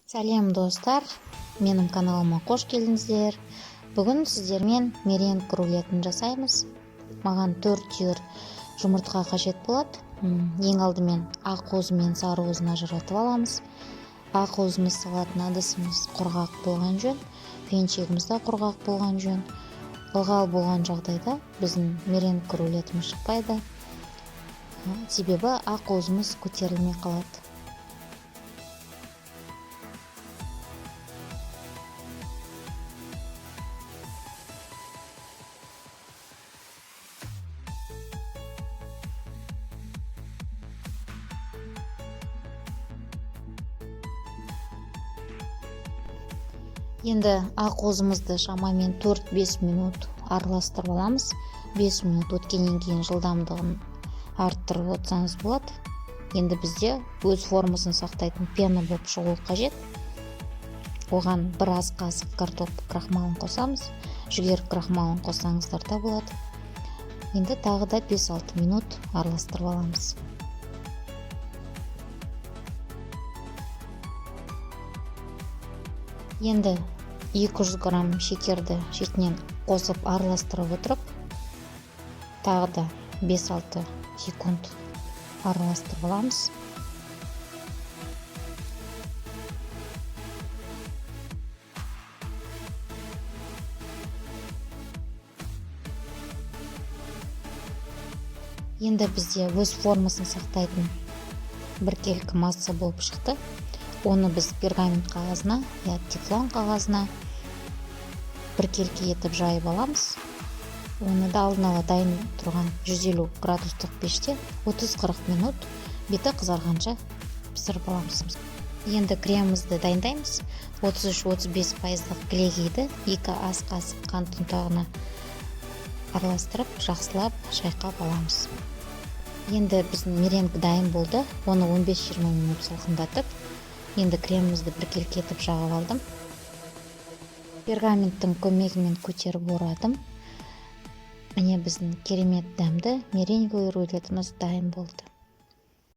Сәлем достар, менің каналыма қош келдіңіздер. Бүгін сіздермен меренг рулетін жасаймыз. Маған 4 түйір жұмыртқа қажет болады. Ең алдымен ақ уызы мен сары уызын ажыратып аламыз. Ақ уызымыз салатын ыдысымыз құрғақ болған жөн, пенчегіміз де құрғақ болған жөн. Ылғал болған жағдайда біздің меренг рулетіміз шықпайды. Себебі ақ уызымыз көтерілмей қалады. Енді ақ уызымызды шамамен 4-5 минут араластырып аламыз. 5 минут өткеннен кейін жылдамдығын арттырып отырсаңыз болады. Енді бізде өз формасын сақтайтын пена болып шығуы қажет. Оған бір ас қасық картоп крахмалын қосамыз. Жүгері крахмалын қоссаңыздар да болады. Енді тағы да 5-6 минут араластырып аламыз. Енді 200 грамм шекерді шетінен қосып араластырып отырып, тағы да 5-6 секунд араластырып аламыз. Енді бізде өз формасын сақтайтын біркелкі масса болып шықты. Оны біз пергамент қағазына, тефлон қағазына біркелкі етіп жайып аламыз. Оны да алдын ала дайын тұрған 150 градустық пеште 30-40 минут беті қызарғанша пісіріп аламыз. Енді кремімізді дайындаймыз. 33-35% глегейді 2 ас қасық қант ұнтағына араластырып, жақсылап шайқап аламыз. Енді біздің меренг дайын болды. Оны 15-20 минут салқындатып, енді кремімізді біркелкі етіп жағып алдым. Пергаменттің көмегімен көтеріп орадым. Міне біздің керемет дәмді меренг рулетіміз дайын болды.